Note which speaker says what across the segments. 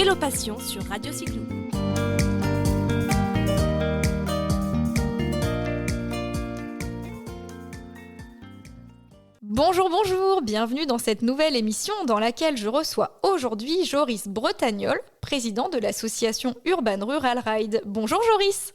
Speaker 1: Vélo Passion sur Radio Cyclo. Bonjour, bienvenue dans cette nouvelle émission dans laquelle je reçois aujourd'hui Joris Bretagnol, président de l'association Urban Rural Ride. Bonjour Joris.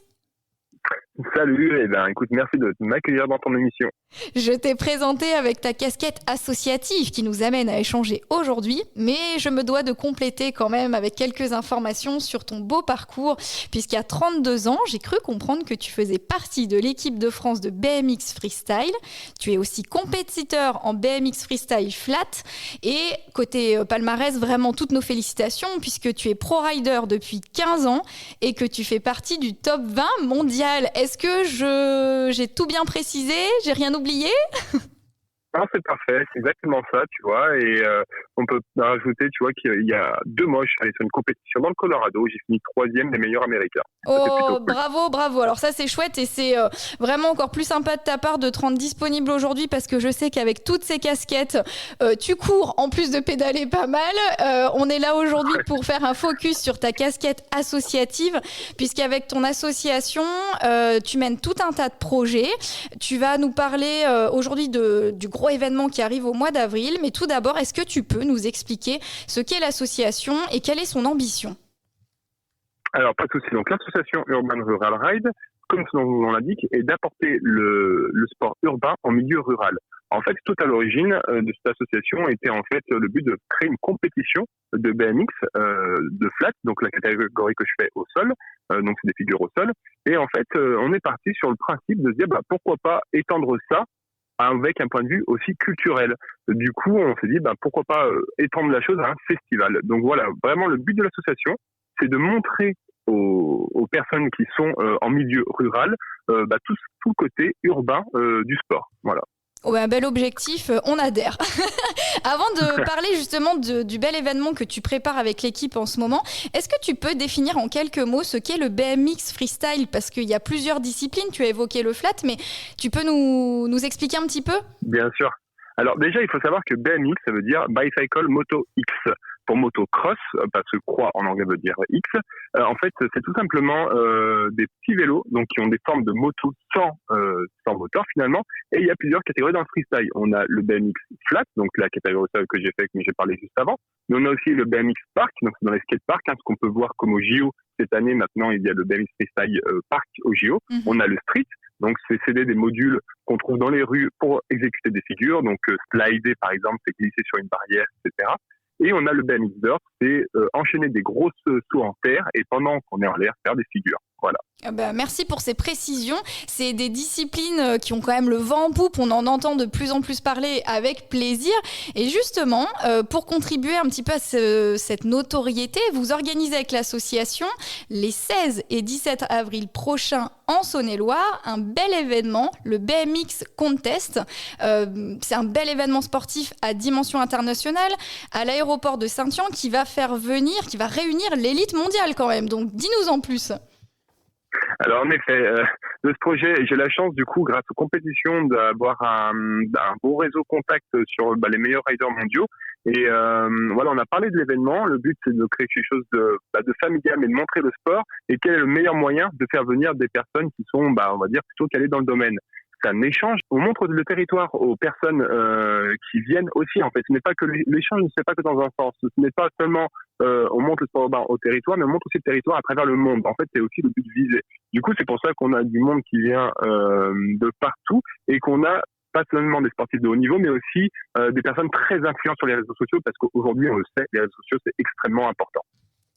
Speaker 2: Salut, écoute, merci de m'accueillir dans ton émission.
Speaker 1: Je t'ai présenté avec ta casquette associative qui nous amène à échanger aujourd'hui, mais je me dois de compléter quand même avec quelques informations sur ton beau parcours, puisqu'à 32 ans, j'ai cru comprendre que tu faisais partie de l'équipe de France de BMX Freestyle. Tu es aussi compétiteur en BMX Freestyle Flat, et côté palmarès, vraiment toutes nos félicitations, puisque tu es pro rider depuis 15 ans et que tu fais partie du top 20 mondial. Est-ce que j'ai tout bien précisé? J'ai rien oublié?
Speaker 2: Non, c'est parfait, c'est exactement ça, tu vois, et on peut rajouter, tu vois, qu'il y a 2 mois, je suis allé sur une compétition dans le Colorado, j'ai fini 3e des meilleurs américains.
Speaker 1: Oh, cool. Bravo, alors ça c'est chouette et c'est vraiment encore plus sympa de ta part de te rendre disponible aujourd'hui parce que je sais qu'avec toutes ces casquettes, tu cours en plus de pédaler pas mal. On est là aujourd'hui pour faire un focus sur ta casquette associative, puisqu'avec ton association, tu mènes tout un tas de projets. Tu vas nous parler aujourd'hui du gros événement qui arrive au mois d'avril, mais tout d'abord, est-ce que tu peux nous expliquer ce qu'est l'association et quelle est son ambition?
Speaker 2: Alors, pas de souci. Donc, l'association Urban Rural Ride, comme son nom l'indique, est d'apporter le sport urbain en milieu rural. En fait, tout à l'origine de cette association était en fait le but de créer une compétition de BMX, de flat, donc la catégorie que je fais au sol, donc c'est des figures au sol. Et en fait, on est parti sur le principe de se dire, pourquoi pas étendre ça avec un point de vue aussi culturel. Du coup, on s'est dit, pourquoi pas étendre la chose à un festival. Donc voilà, vraiment le but de l'association, c'est de montrer aux personnes qui sont en milieu rural tout le côté urbain du sport. Voilà.
Speaker 1: Ouais, un bel objectif, on adhère. Avant de parler justement du bel événement que tu prépares avec l'équipe en ce moment, est-ce que tu peux définir en quelques mots ce qu'est le BMX Freestyle? Parce qu'il y a plusieurs disciplines, tu as évoqué le flat, mais tu peux nous expliquer un petit peu?
Speaker 2: Bien sûr. Alors déjà, il faut savoir que BMX, ça veut dire Bicycle Moto X. Pour motocross, parce que croix en anglais veut dire X. En fait, c'est tout simplement des petits vélos, donc qui ont des formes de moto sans moteur finalement. Et il y a plusieurs catégories dans le freestyle. On a le BMX flat, donc la catégorie que j'ai fait, que j'ai parlé juste avant. Mais on a aussi le BMX park, donc c'est dans les skateparks, ce qu'on peut voir comme au JO cette année. Maintenant, il y a le BMX freestyle park au JO. Mm-hmm. On a le street. Donc, c'est des modules qu'on trouve dans les rues pour exécuter des figures. Donc, slider, par exemple, c'est glisser sur une barrière, etc. Et on a le BMX Dirt, c'est enchaîner des grosses sauts en terre et pendant qu'on est en l'air, faire des figures. Voilà.
Speaker 1: Merci pour ces précisions. C'est des disciplines qui ont quand même le vent en poupe. On en entend de plus en plus parler avec plaisir. Et justement, pour contribuer un petit peu à cette notoriété, vous organisez avec l'association les 16 et 17 avril prochains en Saône-et-Loire un bel événement, le BMX Contest. C'est un bel événement sportif à dimension internationale à l'aéroport de Saint-Yan qui va réunir l'élite mondiale quand même. Donc, dis-nous en plus.
Speaker 2: Alors en effet, de ce projet, j'ai la chance du coup, grâce aux compétitions, d'avoir un beau réseau contact sur les meilleurs riders mondiaux. Et voilà, on a parlé de l'événement. Le but, c'est de créer quelque chose de familial, mais de montrer le sport et quel est le meilleur moyen de faire venir des personnes qui sont, on va dire, plutôt calées dans le domaine. C'est un échange. On montre le territoire aux personnes qui viennent aussi. En fait, ce n'est pas que l'échange ne se fait pas que dans un sens. Ce n'est pas seulement on montre le sport urbain au territoire, mais on montre aussi le territoire à travers le monde. En fait, c'est aussi le but visé. Du coup, c'est pour ça qu'on a du monde qui vient de partout et qu'on a pas seulement des sportifs de haut niveau, mais aussi des personnes très influentes sur les réseaux sociaux, parce qu'aujourd'hui, on le sait, les réseaux sociaux, c'est extrêmement important.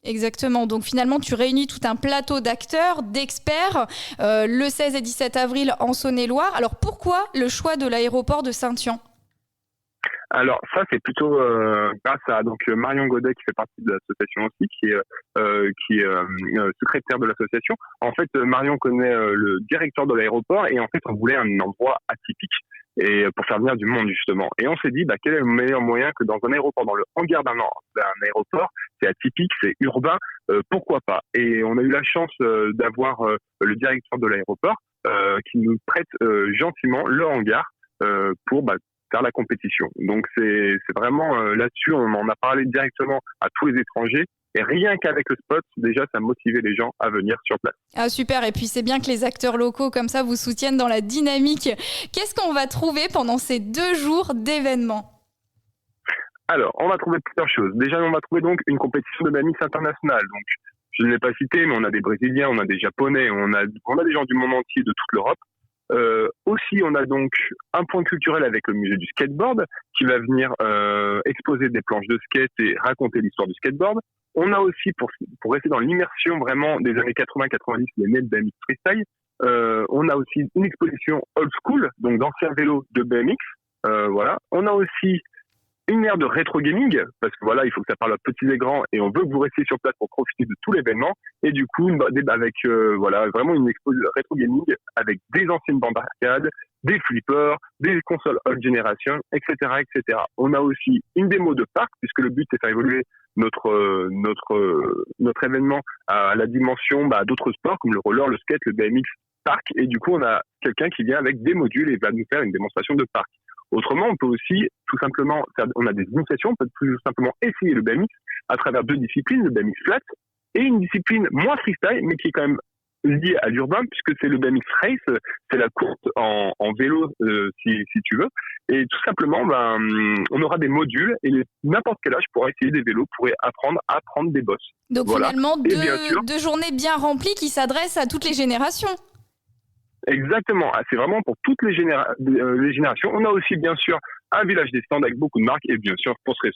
Speaker 1: Exactement. Donc finalement, tu réunis tout un plateau d'acteurs, d'experts, le 16 et 17 avril en Saône-et-Loire. Alors pourquoi le choix de l'aéroport de Saint-Yan?
Speaker 2: Alors ça, c'est plutôt grâce à Marion Godet qui fait partie de l'association aussi, qui est secrétaire de l'association. En fait, Marion connaît le directeur de l'aéroport et en fait, on voulait un endroit atypique et pour faire venir du monde justement. Et on s'est dit quel est le meilleur moyen que dans un aéroport, dans le hangar d'un aéroport, c'est atypique, c'est urbain, pourquoi pas. Et on a eu la chance d'avoir le directeur de l'aéroport qui nous prête gentiment le hangar pour faire la compétition. Donc c'est vraiment là-dessus, on en a parlé directement à tous les étrangers Et rien qu'avec le spot, déjà, ça motivait les gens à venir sur place.
Speaker 1: Ah super, et puis c'est bien que les acteurs locaux comme ça vous soutiennent dans la dynamique. Qu'est-ce qu'on va trouver pendant ces 2 jours d'événements ?
Speaker 2: Alors, on va trouver plusieurs choses. Déjà, on va trouver donc une compétition de BMX internationale. Donc, je ne l'ai pas cité, mais on a des Brésiliens, on a des Japonais, on a des gens du monde entier, de toute l'Europe. Aussi, on a donc un point culturel avec le musée du skateboard qui va venir exposer des planches de skate et raconter l'histoire du skateboard. On a aussi, pour rester dans l'immersion vraiment des années 80-90, les nets BMX freestyle, on a aussi une exposition old school, donc d'anciens vélos de BMX. Voilà. On a aussi une aire de rétro gaming, parce que voilà, il faut que ça parle à petits et grands, et on veut que vous restiez sur place pour profiter de tout l'événement. Et du coup, avec voilà, vraiment une exposition rétro gaming avec des anciennes bandes d'arcade, des flippers, des consoles old generation, etc., etc. On a aussi une démo de parc, puisque le but c'est de faire évoluer notre événement à la dimension d'autres sports comme le roller, le skate, le BMX parc. Et du coup, on a quelqu'un qui vient avec des modules et va nous faire une démonstration de parc. Autrement, on peut aussi tout simplement on a des initiations, on peut tout simplement essayer le BMX à travers 2 disciplines, le BMX flat et une discipline moins freestyle, mais qui est quand même liée à l'urbain, puisque c'est le BMX race, c'est la course en vélo, si tu veux. Et tout simplement, on aura des modules et n'importe quel âge pourra essayer des vélos, pourrait apprendre à prendre des bosses.
Speaker 1: Donc voilà. Finalement, 2 journées bien remplies qui s'adressent à toutes les générations.
Speaker 2: Exactement, c'est vraiment pour toutes les générations. On a aussi bien sûr un village des stands avec beaucoup de marques et bien sûr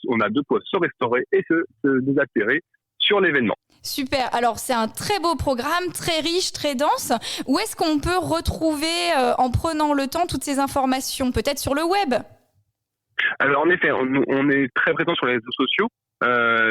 Speaker 2: on a de quoi se restaurer et se désaltérer sur l'événement.
Speaker 1: Super, alors c'est un très beau programme, très riche, très dense. Où est-ce qu'on peut retrouver en prenant le temps toutes ces informations ? Peut-être sur le web ?
Speaker 2: Alors en effet, on est très présent sur les réseaux sociaux.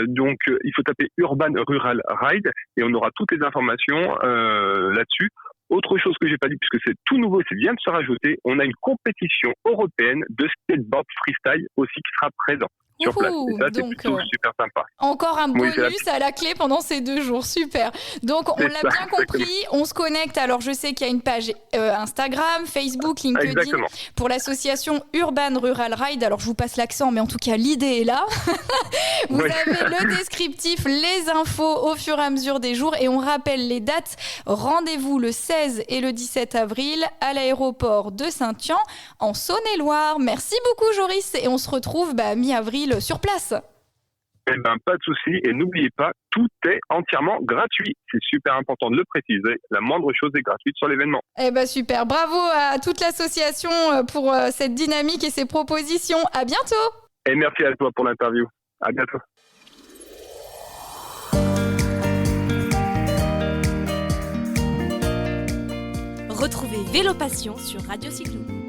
Speaker 2: Donc il faut taper Urban Rural Ride et on aura toutes les informations là-dessus. Autre chose que j'ai pas dit, puisque c'est tout nouveau, c'est vient de se rajouter, on a une compétition européenne de skateboard freestyle aussi qui sera présent sur place. Et ça, c'est plutôt super sympa.
Speaker 1: Encore un bonus à la clé pendant ces 2 jours. Super. Donc, on l'a bien compris. On se connecte. Alors, je sais qu'il y a une page Instagram, Facebook, LinkedIn.
Speaker 2: Exactement.
Speaker 1: Pour l'association Urban Rural Ride. Alors, je vous passe l'accent, mais en tout cas, l'idée est là. Vous avez le descriptif, les infos au fur et à mesure des jours. Et on rappelle les dates. Rendez-vous le 16 et le 17 avril à l'aéroport de Saint-Tian, en Saône-et-Loire. Merci beaucoup, Joris. Et on se retrouve mi-avril sur place.
Speaker 2: Eh ben, pas de souci. Et n'oubliez pas, tout est entièrement gratuit. C'est super important de le préciser. La moindre chose est gratuite sur l'événement.
Speaker 1: Eh ben, super. Bravo à toute l'association pour cette dynamique et ces propositions. À bientôt.
Speaker 2: Et merci à toi pour l'interview. À bientôt.
Speaker 3: Retrouvez Vélo Passion sur Radio Cyclo.